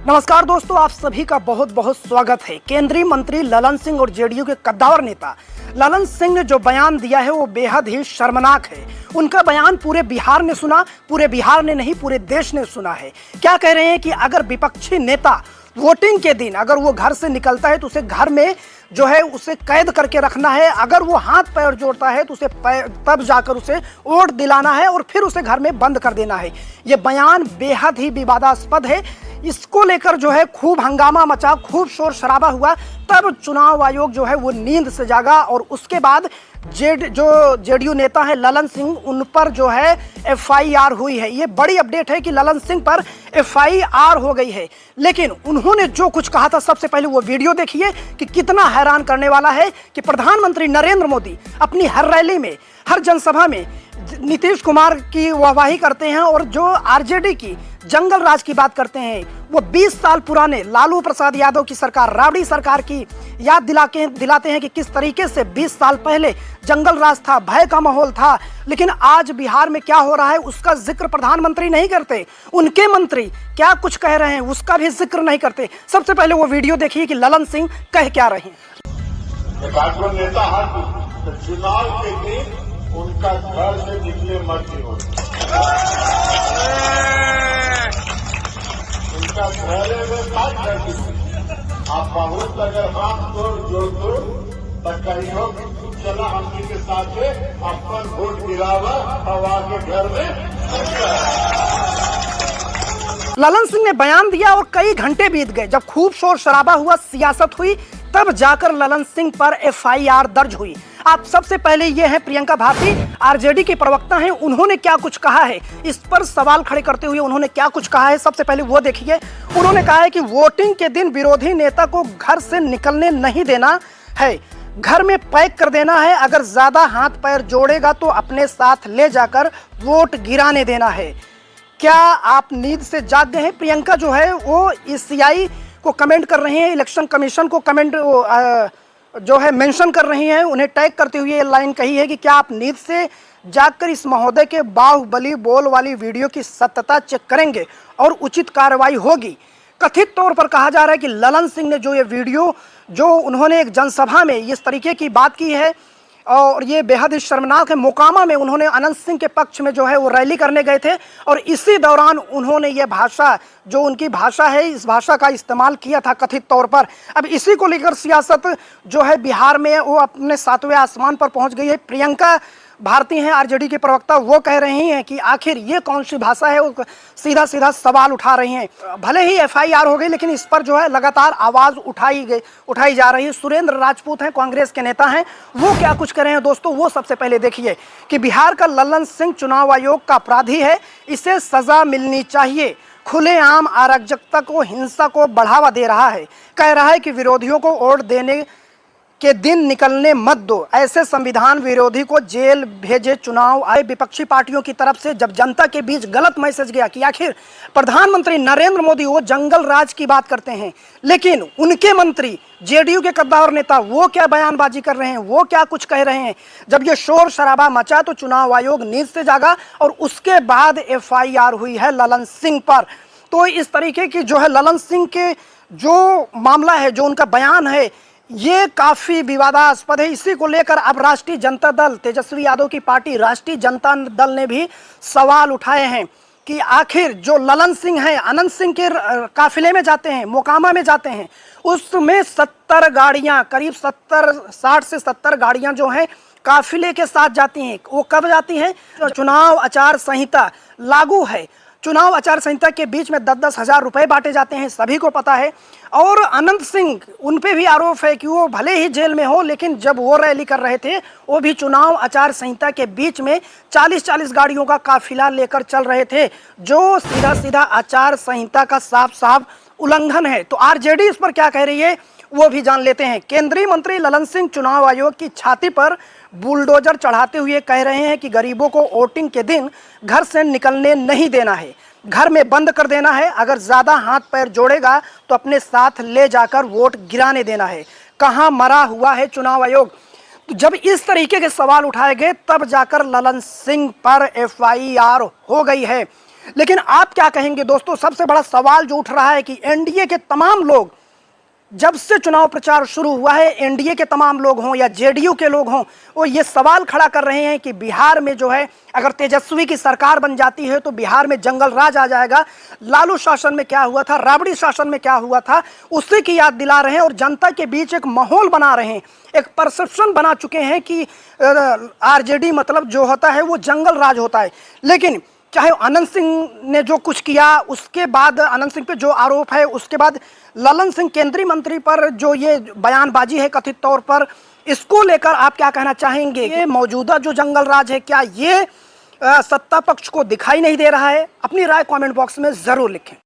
नमस्कार दोस्तों, आप सभी का बहुत बहुत स्वागत है। केंद्रीय मंत्री ललन सिंह और जेडीयू के कद्दावर नेता ललन सिंह ने जो बयान दिया है वो बेहद ही शर्मनाक है। उनका बयान पूरे बिहार ने सुना, पूरे बिहार ने नहीं पूरे देश ने सुना है। क्या कह रहे हैं कि अगर विपक्षी नेता वोटिंग के दिन अगर वो घर से निकलता है तो उसे घर में जो है उसे कैद करके रखना है। अगर वो हाथ पैर जोड़ता है तो उसे तब जाकर उसे वोट दिलाना है और फिर उसे घर में बंद कर देना है। ये बयान बेहद ही विवादास्पद है। इसको लेकर जो है खूब हंगामा मचा, खूब शोर शराबा हुआ। तब चुनाव आयोग जो है वो नींद से जागा और उसके बाद जो जेडीयू नेता है ललन सिंह, उन पर जो है एफआईआर हुई है। ये बड़ी अपडेट है कि ललन सिंह पर एफआईआर हो गई है। लेकिन उन्होंने जो कुछ कहा था, सबसे पहले वो वीडियो देखिए कि कितना हैरान करने वाला है कि प्रधानमंत्री नरेंद्र मोदी अपनी हर रैली में, हर जनसभा में नीतीश कुमार की वाहवाही करते हैं और जो आरजेडी की जंगल राज की बात करते हैं। वो 20 साल पुराने लालू प्रसाद यादव की सरकार, राबड़ी सरकार की याद दिलाते हैं कि किस तरीके से 20 साल पहले जंगल राज था, भय का माहौल था। लेकिन आज बिहार में क्या हो रहा है उसका जिक्र प्रधानमंत्री नहीं करते। उनके मंत्री क्या कुछ कह रहे हैं उसका भी जिक्र नहीं करते। सबसे पहले वो वीडियो देखिए कि ललन सिंह कह क्या रहे हैं। चुनाव के दिन उनका घर से निकले मर्जी हो, उनका घरे में बात कर दीजिए। आप बहुत अगर हाथ जोड़ दो तो कहियो चला हमनी के साथ अपन वोट गिरावा हवा के घर में। ललन सिंह ने बयान दिया और कई घंटे बीत गए। जब खूब शोर शराबा हुआ, सियासत हुई, तब जाकर ललन सिंह पर एफआईआर दर्ज हुई। आप सबसे पहले ये है प्रियंका भारती, आरजेडी की प्रवक्ता हैं। उन्होंने क्या कुछ कहा है, इस पर सवाल खड़े करते हुए उन्होंने क्या कुछ कहा है, सबसे पहले वो देखिए। उन्होंने कहा है कि वोटिंग के दिन विरोधी नेता को घर से निकलने नहीं देना है, घर में पैक कर देना है। अगर ज्यादा हाथ पैर जोड़ेगा तो अपने साथ ले जाकर वोट गिराने देना है। क्या आप नींद से जाग गए हैं? प्रियंका जो है वो ईसीआई को कमेंट कर रही हैं, इलेक्शन कमीशन को कमेंट जो है मेंशन कर रही हैं। उन्हें टैग करते हुए ये लाइन कही है कि क्या आप नींद से जागकर इस महोदय के बाहुबली बोल वाली वीडियो की सत्यता चेक करेंगे और उचित कार्रवाई होगी। कथित तौर पर कहा जा रहा है कि ललन सिंह ने जो ये वीडियो जो उन्होंने एक जनसभा में इस तरीके की बात की है और ये बेहद ही शर्मनाक है। मोकामा में उन्होंने अनंत सिंह के पक्ष में जो है वो रैली करने गए थे और इसी दौरान उन्होंने ये भाषा, जो उनकी भाषा है, इस भाषा का इस्तेमाल किया था कथित तौर पर। अब इसी को लेकर सियासत जो है बिहार में वो अपने 7वें आसमान पर पहुंच गई है। प्रियंका भारती हैं, आरजेडी के प्रवक्ता, वो कह रही हैं कि आखिर ये कौन सी भाषा है, वो सीधा सीधा सवाल उठा रही हैं। भले ही एफआईआर हो गई लेकिन इस पर जो है लगातार आवाज़ उठाई जा रही है। सुरेंद्र राजपूत हैं, कांग्रेस के नेता हैं, वो क्या कुछ कर रहे हैं दोस्तों, वो सबसे पहले देखिए कि बिहार का ललन सिंह चुनाव आयोग का अपराधी है, इसे सजा मिलनी चाहिए। खुलेआम अराजकता को, हिंसा को बढ़ावा दे रहा है। कह रहा है कि विरोधियों को वोट देने के दिन निकलने मत दो, ऐसे संविधान विरोधी को जेल भेजे। चुनाव आए विपक्षी पार्टियों की तरफ से जब जनता के बीच गलत मैसेज गया कि आखिर प्रधानमंत्री नरेंद्र मोदी वो जंगल राज की बात करते हैं, लेकिन उनके मंत्री जेडीयू के कद्दावर नेता वो क्या बयानबाजी कर रहे हैं, वो क्या कुछ कह रहे हैं। जब ये शोर शराबा मचा तो चुनाव आयोग नींद से जागा और उसके बाद एफआईआर हुई है ललन सिंह पर। तो इस तरीके की जो है ललन सिंह के जो मामला है, जो उनका बयान है, ये काफ़ी विवादास्पद है। इसी को लेकर अब राष्ट्रीय जनता दल, तेजस्वी यादव की पार्टी राष्ट्रीय जनता दल ने भी सवाल उठाए हैं कि आखिर जो ललन सिंह हैं, अनंत सिंह के काफिले में जाते हैं, मोकामा में जाते हैं, उसमें 70 गाड़ियां, करीब 60 से 70 गाड़ियां जो हैं काफिले के साथ जाती हैं। वो कब जाती हैं? चुनाव आचार संहिता लागू है। चुनाव आचार संहिता के बीच में 10-10 हज़ार रुपए बांटे जाते हैं, सभी को पता है। और अनंत सिंह, उन पे भी आरोप है कि वो भले ही जेल में हो लेकिन जब वो रैली कर रहे थे वो भी चुनाव आचार संहिता के बीच में 40-40 गाड़ियों का काफिला लेकर चल रहे थे, जो सीधा सीधा आचार संहिता का साफ साफ उल्लंघन है। तो आरजेडी इस पर क्या कह रही है वो भी जान लेते हैं। केंद्रीय मंत्री ललन सिंह चुनाव आयोग की छाती पर बुलडोजर चढ़ाते हुए कह रहे हैं कि गरीबों को वोटिंग के दिन घर से निकलने नहीं देना है, घर में बंद कर देना है। अगर ज़्यादा हाथ पैर जोड़ेगा तो अपने साथ ले जाकर वोट गिराने देना है। कहाँ मरा हुआ है चुनाव आयोग? तो जब इस तरीके के सवाल उठाए गए तब जाकर ललन सिंह पर एफआईआर हो गई है। लेकिन आप क्या कहेंगे दोस्तों? सबसे बड़ा सवाल जो उठ रहा है कि एनडीए के तमाम लोग, जब से चुनाव प्रचार शुरू हुआ है, एनडीए के तमाम लोग हों या जेडीयू के लोग हों, वो ये सवाल खड़ा कर रहे हैं कि बिहार में जो है अगर तेजस्वी की सरकार बन जाती है तो बिहार में जंगल राज आ जाएगा। लालू शासन में क्या हुआ था, राबड़ी शासन में क्या हुआ था, उसी की याद दिला रहे हैं और जनता के बीच एक माहौल बना रहे हैं, एक परसेप्शन बना चुके हैं कि आरजेडी मतलब जो होता है वो जंगल राज होता है। लेकिन चाहे अनंत सिंह ने जो कुछ किया, उसके बाद अनंत सिंह पे जो आरोप है, उसके बाद ललन सिंह केंद्रीय मंत्री पर जो ये बयानबाजी है कथित तौर पर, इसको लेकर आप क्या कहना चाहेंगे? ये मौजूदा जो जंगल राज है, क्या ये सत्ता पक्ष को दिखाई नहीं दे रहा है? अपनी राय कमेंट बॉक्स में जरूर लिखें।